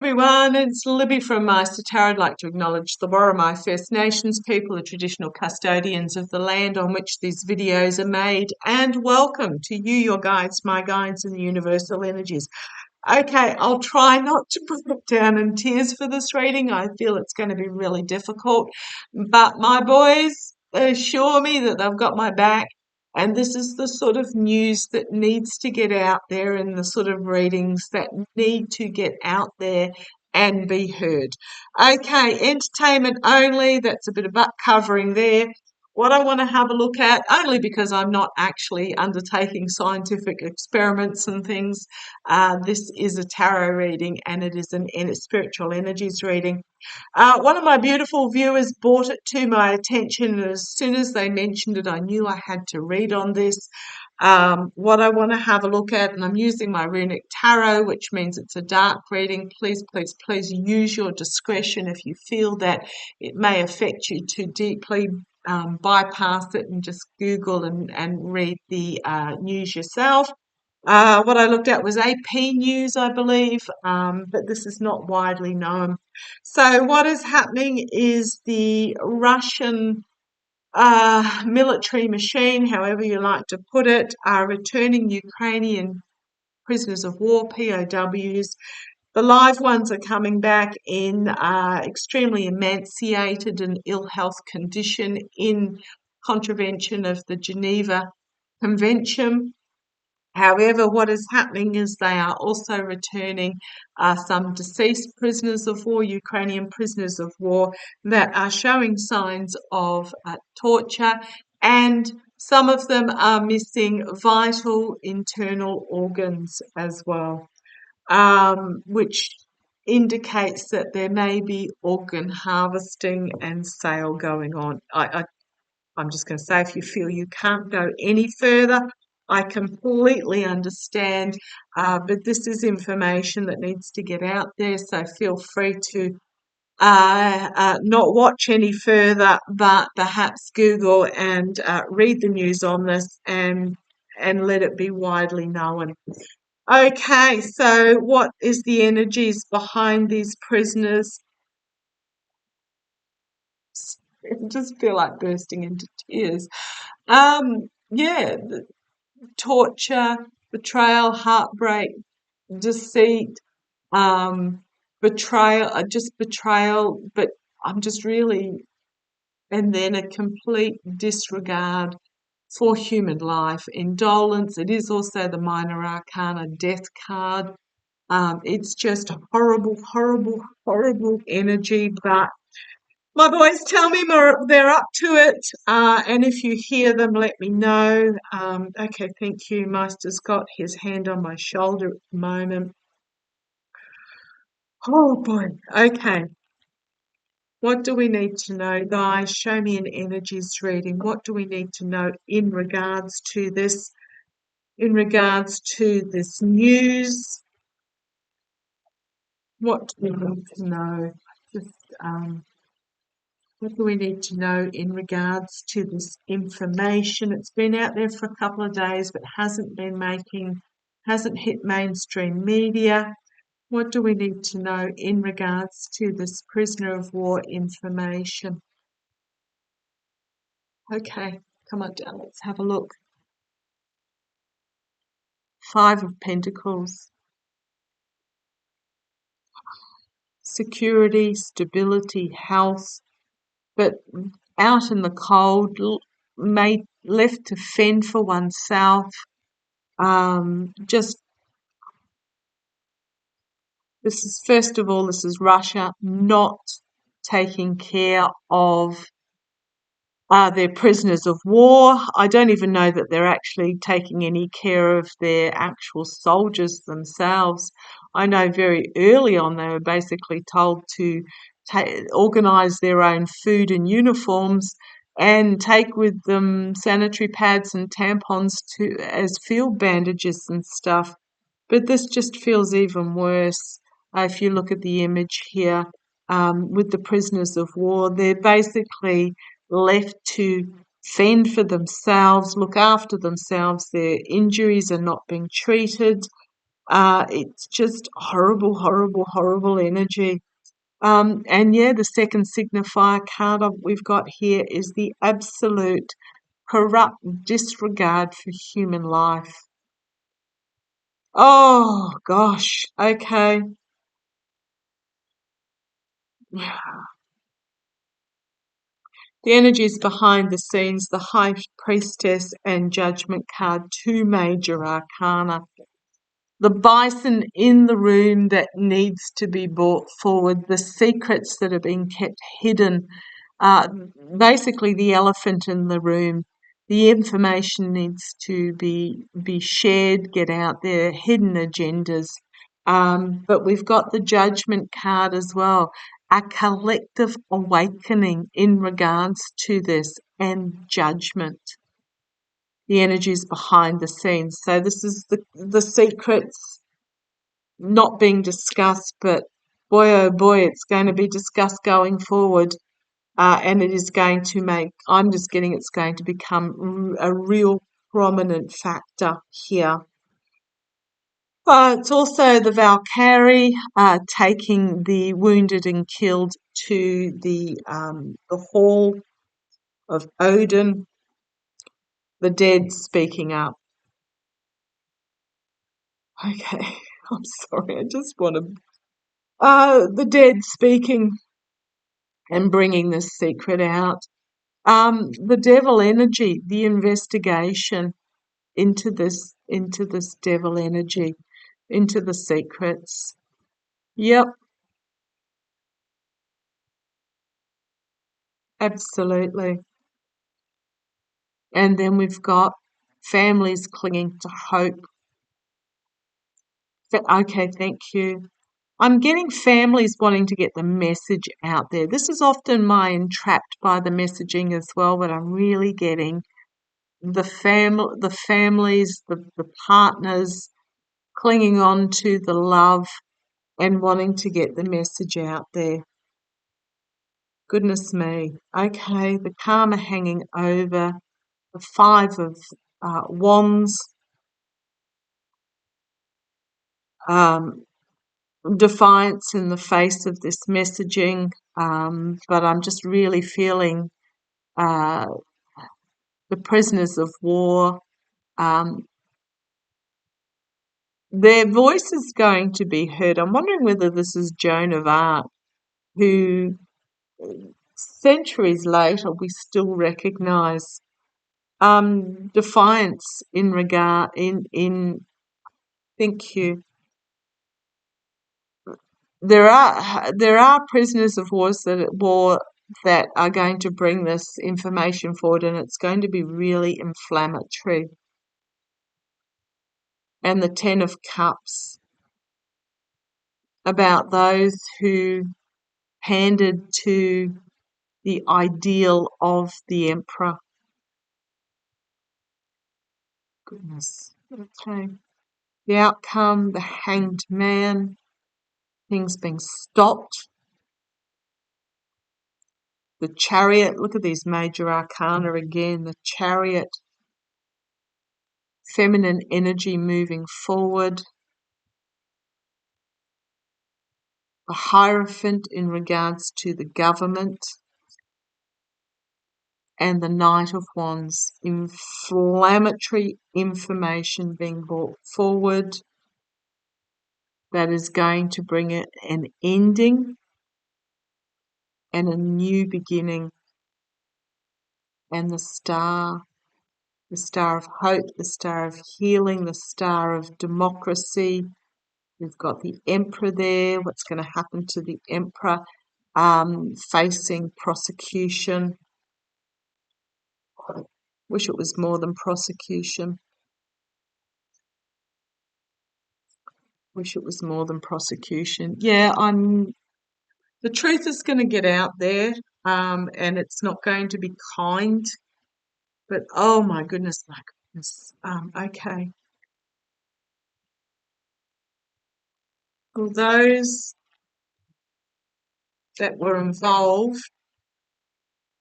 Everyone, it's Libby from maighstirtarot. I'd like to acknowledge the Worimi First Nations people, the traditional custodians of the land on which these videos are made, and welcome to you, your guides, my guides, and the universal energies. Okay, I'll try not to break down in tears for this reading. I feel it's going to be really difficult, but my boys assure me that they've got my back. And this is the sort of news that needs to get out there and the sort of readings that need to get out there and be heard. Okay, entertainment only. That's a bit of butt covering there. What I want to have a look at, only because I'm not actually undertaking scientific experiments and things, this is a tarot reading and it is a spiritual energies reading. One of my beautiful viewers brought it to my attention, and as soon as they mentioned it, I knew I had to read on this. What I want to have a look at, and I'm using my runic tarot, which means it's a dark reading. Please, please, please use your discretion if you feel that it may affect you too deeply. Bypass it and just Google and read the news yourself. What I looked at was AP News, I believe, but this is not widely known. So what is happening is the Russian military machine, however you like to put it, are returning Ukrainian prisoners of war, POWs. The live ones are coming back in extremely emaciated and ill health condition in contravention of the Geneva Convention. However, what is happening is they are also returning some deceased prisoners of war, Ukrainian prisoners of war, that are showing signs of torture, and some of them are missing vital internal organs as well, which indicates that there may be organ harvesting and sale going on. I'm just going to say, if you feel you can't go any further, I completely understand, but this is information that needs to get out there, so feel free to not watch any further, but perhaps Google and read the news on this and let it be widely known. Okay, so what is the energies behind these prisoners? I just feel like bursting into tears. Yeah, torture, betrayal, heartbreak, deceit, betrayal, just betrayal, but I'm just really, and then a complete disregard for human life, indolence. It is also the minor arcana death card. It's just horrible, horrible, horrible energy, but my boys tell me they're up to it, and if you hear them, let me know. Okay, thank you. Meister's got his hand on my shoulder at the moment. Oh boy, okay. What do we need to know, guys? Show me an energies reading. What do we need to know in regards to this? In regards to this news, what do we need to know? Just what do we need to know in regards to this information? It's been out there for a couple of days, but hasn't hit mainstream media. What do we need to know in regards to this prisoner of war information? Okay, come on down, let's have a look. Five of Pentacles. Security, stability, health, but out in the cold, left to fend for oneself. Just this is, first of all, this is Russia not taking care of their prisoners of war. I don't even know that they're actually taking any care of their actual soldiers themselves. I know very early on they were basically told to organise their own food and uniforms and take with them sanitary pads and tampons as field bandages and stuff. But this just feels even worse. If you look at the image here with the prisoners of war, they're basically left to fend for themselves, look after themselves. Their injuries are not being treated. It's just horrible, horrible, horrible energy. And yeah, the second signifier card we've got here is the absolute corrupt disregard for human life. Oh gosh, okay. The energies behind the scenes, the High Priestess and Judgment card, two major arcana. The bison in the room that needs to be brought forward, the secrets that are being kept hidden, uh, basically the elephant in the room. The information needs to be shared, get out there, hidden agendas. But we've got the Judgment card as well, a collective awakening in regards to this and judgment. The energies behind the scenes. So this is the secrets not being discussed, but boy oh boy, it's going to be discussed going forward. And it is going to I'm just getting it's going to become a real prominent factor here. It's also the Valkyrie taking the wounded and killed to the hall of Odin, the dead speaking up. Okay, I'm sorry, I just want to. The dead speaking and bringing this secret out. The devil energy, the investigation into this devil energy, into the secrets. Yep, absolutely. And then we've got families clinging to hope. Okay, thank you. I'm getting families wanting to get the message out there. This is often my entrapped by the messaging as well, but I'm really getting the families, the partners clinging on to the love and wanting to get the message out there. Goodness me. Okay, the karma hanging over, the five of wands, um, defiance in the face of this messaging, but I'm just really feeling uh, the prisoners of war. Um, their voice is going to be heard. I'm wondering whether this is Joan of Arc, who centuries later we still recognise. Defiance in regard in thank you. There are prisoners of war that are going to bring this information forward, and it's going to be really inflammatory. And the Ten of Cups, about those who pandered to the ideal of the emperor. Goodness. Okay. The outcome, the Hanged Man, things being stopped. The Chariot, look at these major arcana again. The Chariot, feminine energy moving forward. The Hierophant in regards to the government. And the Knight of Wands, inflammatory information being brought forward that is going to bring it an ending and a new beginning. And the Star of hope, the Star of healing, the Star of democracy. We've got the Emperor there. What's going to happen to the Emperor? Facing prosecution. Wish it was more than prosecution. Wish it was more than prosecution. Yeah, the truth is going to get out there, and it's not going to be kind. But oh my goodness, my goodness. Okay. Will those that were involved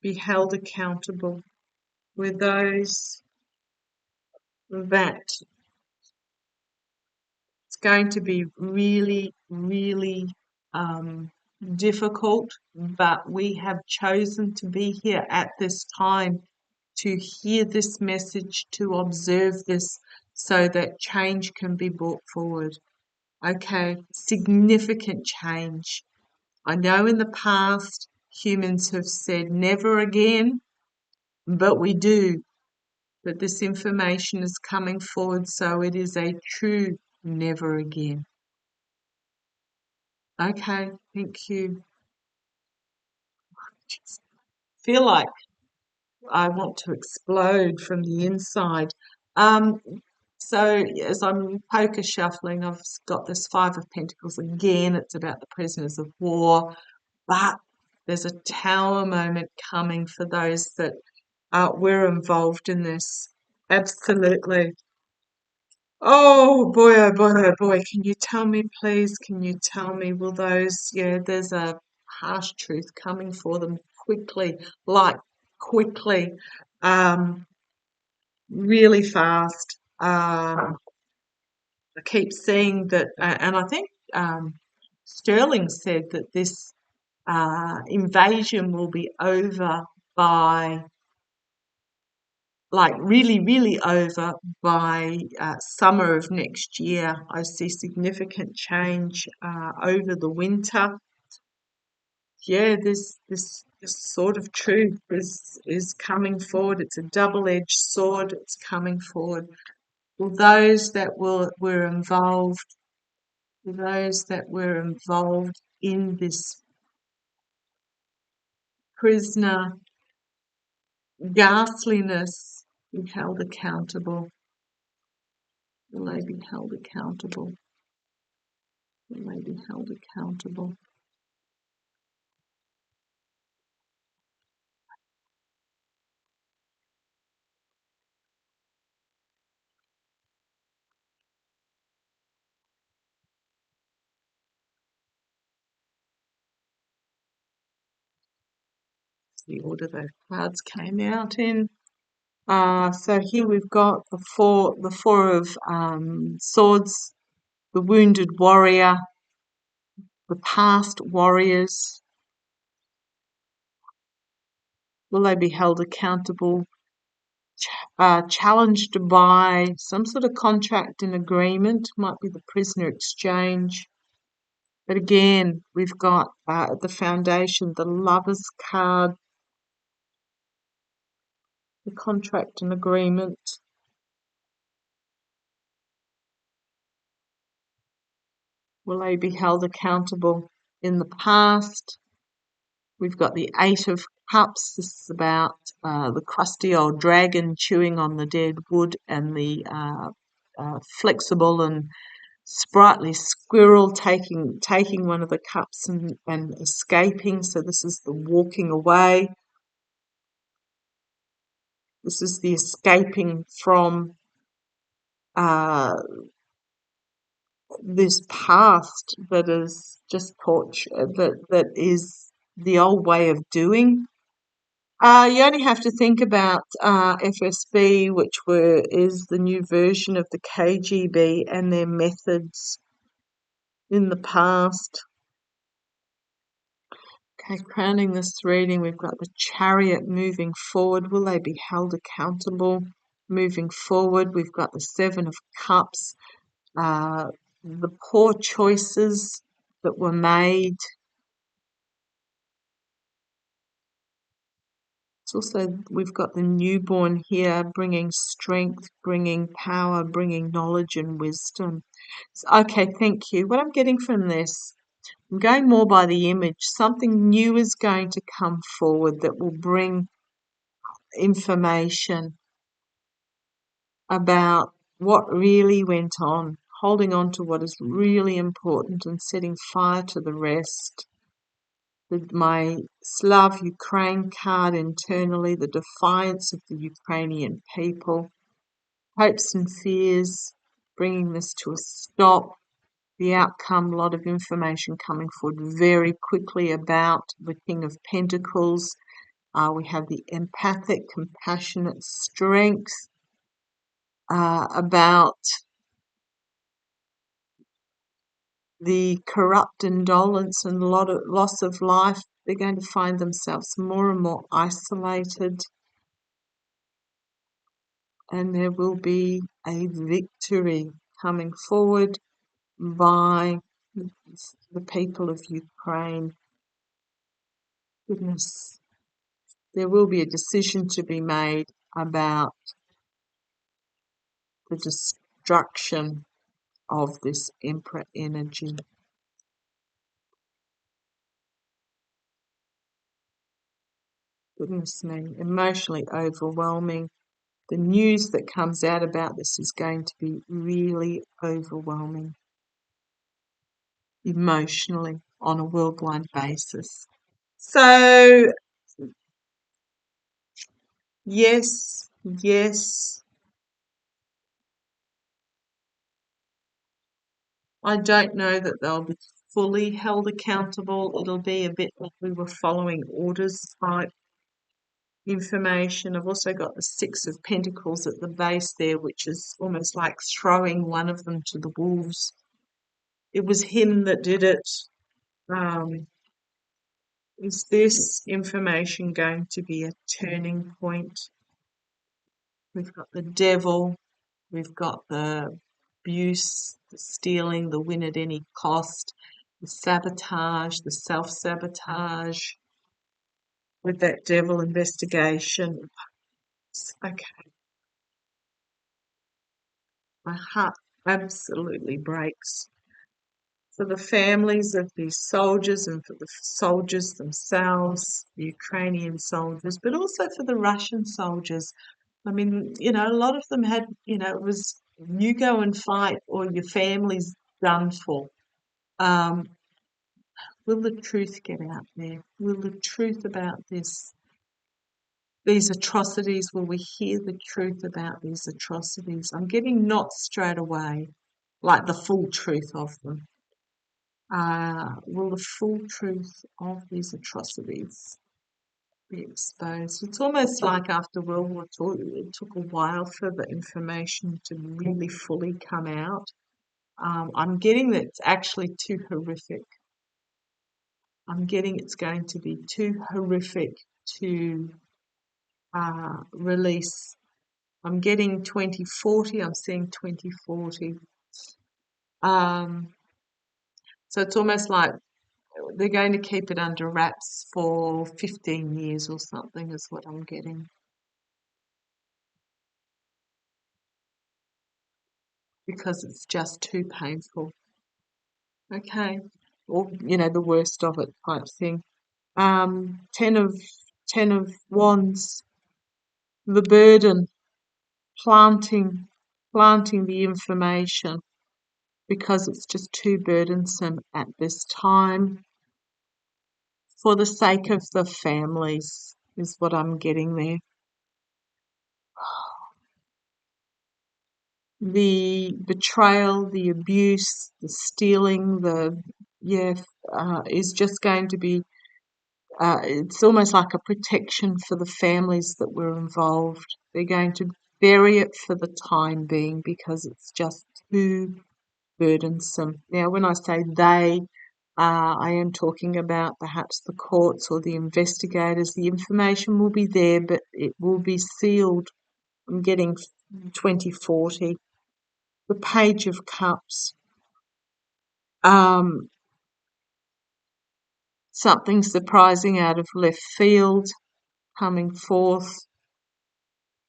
be held accountable? Were those that It's going to be really, really difficult, but we have chosen to be here at this time to hear this message, to observe this, so that change can be brought forward. Okay, significant change. I know in the past humans have said never again, but we do. But this information is coming forward, so it is a true never again. Okay, thank you. Just feel like I want to explode from the inside. Um, so as I'm poker shuffling, I've got this Five of Pentacles again. It's about the prisoners of war, but there's a tower moment coming for those that were involved in this. Absolutely. Oh boy, oh boy. Can you tell me, please? Can you tell me, will those, yeah, there's a harsh truth coming for them quickly, like quickly, um, really fast. I keep seeing that, and I think Sterling said that this invasion will be over by, like really, really over by summer of next year. I see significant change over the winter. Yeah, this sort of truth is coming forward. It's a double-edged sword. It's coming forward. Well, those that were involved in this prisoner ghastliness be held accountable. Will they be held accountable? Will they be held accountable? The order those cards came out in. So here we've got the four of swords, the wounded warrior, the past warriors. Will they be held accountable? Challenged by some sort of contract and agreement, might be the prisoner exchange. But again, we've got at the foundation the Lover's card, the contract and agreement. Will they be held accountable? In the past, we've got the Eight of Cups. This is about the crusty old dragon chewing on the dead wood, and the flexible and sprightly squirrel taking one of the cups and escaping. So this is the walking away. This is the escaping from this past that is just torture, that is the old way of doing. You only have to think about FSB, which is the new version of the KGB, and their methods in the past. Okay, crowning this reading, we've got the Chariot moving forward. Will they be held accountable moving forward? We've got the Seven of Cups, the poor choices that were made. It's also, we've got the newborn here, bringing strength, bringing power, bringing knowledge and wisdom. Okay, thank you. What I'm getting from this, I'm going more by the image. Something new is going to come forward that will bring information about what really went on, holding on to what is really important and setting fire to the rest. My Slav Ukraine card internally, the defiance of the Ukrainian people, hopes and fears, bringing this to a stop. The outcome, a lot of information coming forward very quickly about the King of Pentacles. We have the empathic, compassionate strength, about the corrupt indolence and a lot of loss of life, they're going to find themselves more and more isolated, and there will be a victory coming forward by the people of Ukraine. Goodness, there will be a decision to be made about the destruction of this Emperor energy. Goodness me, emotionally overwhelming. The news that comes out about this is going to be really overwhelming emotionally on a worldwide basis. So, yes, yes, I don't know that they'll be fully held accountable. It'll be a bit like we were following orders type information. I've also got the Six of Pentacles at the base there, which is almost like throwing one of them to the wolves. It was him that did it. Is this information going to be a turning point? We've got the devil, we've got the abuse, the stealing, the win at any cost, the sabotage, the self-sabotage with that devil investigation. Okay, my heart absolutely breaks for the families of these soldiers and for the soldiers themselves, the Ukrainian soldiers, but also for the Russian soldiers. I mean, a lot of them had, it was you go and fight or your family's done for. Um, will the truth get out there? Will the truth about these atrocities, will we hear the truth about these atrocities? I'm getting not straight away, like the full truth of them. Will the full truth of these atrocities be exposed? It's almost like after World War II, it took a while for the information to really fully come out. I'm getting that it's actually too horrific. I'm getting it's going to be too horrific to release. I'm getting 2040. I'm seeing 2040. So it's almost like they're going to keep it under wraps for 15 years or something is what I'm getting. Because it's just too painful. Okay. Or, the worst of it type thing. Ten of Wands, the burden, planting the information because it's just too burdensome at this time for the sake of the families is what I'm getting there. The betrayal, the abuse, the stealing, is just going to be, it's almost like a protection for the families that were involved. They're going to bury it for the time being because it's just too burdensome. Now, when I say they, I am talking about perhaps the courts or the investigators. The information will be there, but it will be sealed. I'm getting 2040. The Page of Cups. Something surprising out of left field coming forth.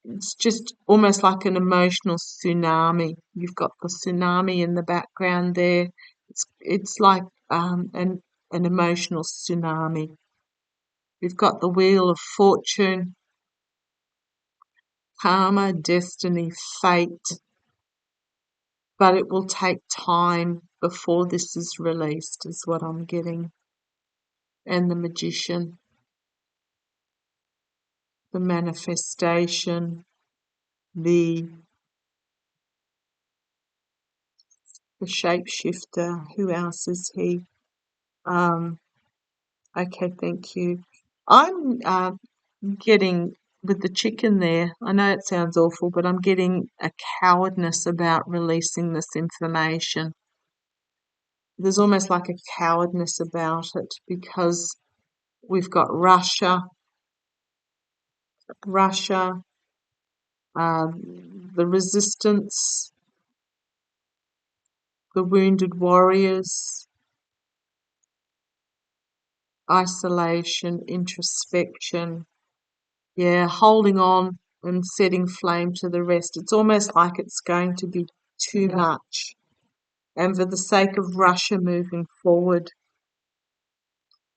It's just almost like an emotional tsunami. You've got the tsunami in the background there. It's like an emotional tsunami. We've got the Wheel of Fortune, karma, destiny, fate. But it will take time before this is released, is what I'm getting. And the Magician, the manifestation, the shapeshifter. Who else is he? Okay, thank you. I'm getting with the chicken there. I know it sounds awful, but I'm getting a cowardness about releasing this information. there's almost like a cowardness about it because we've got Russia, the resistance, the wounded warriors, isolation, introspection, yeah, holding on and setting flame to the rest. It's almost like it's going to be too much. And for the sake of Russia moving forward,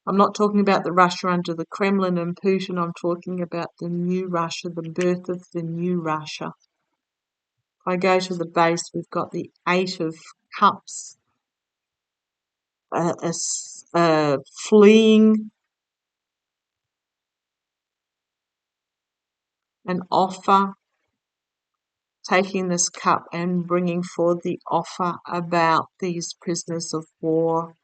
I'm not talking about the Russia under the Kremlin and Putin, I'm talking about the new Russia, the birth of the new Russia. If I go to the base, we've got the Eight of Cups, fleeing, an offer, taking this cup and bringing forward the offer about these prisoners of war,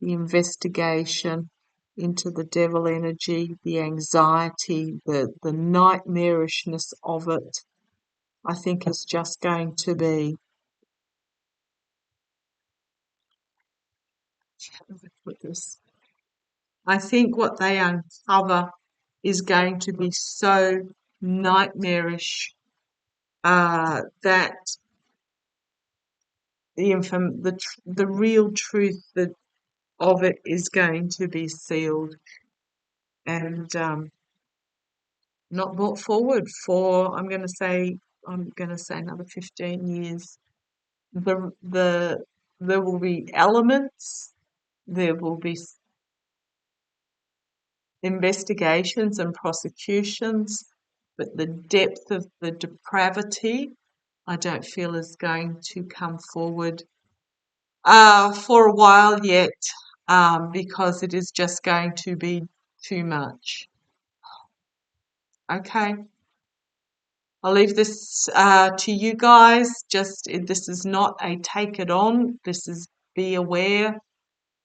the investigation into the devil energy, the anxiety, the nightmarishness of it, I think is just going to be, how do I put this? I think what they uncover is going to be so nightmarish that the real truth of it is going to be sealed and not brought forward for I'm going to say another 15 years. There will be elements, there will be investigations and prosecutions, but the depth of the depravity I don't feel is going to come forward for a while yet, because it is just going to be too much. Okay, I'll leave this to you guys. This is not a take it on. This is be aware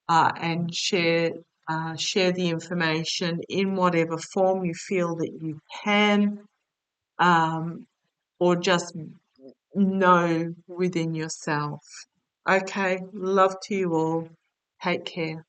and share the information in whatever form you feel that you can, or just know within yourself. Okay, love to you all. Take care.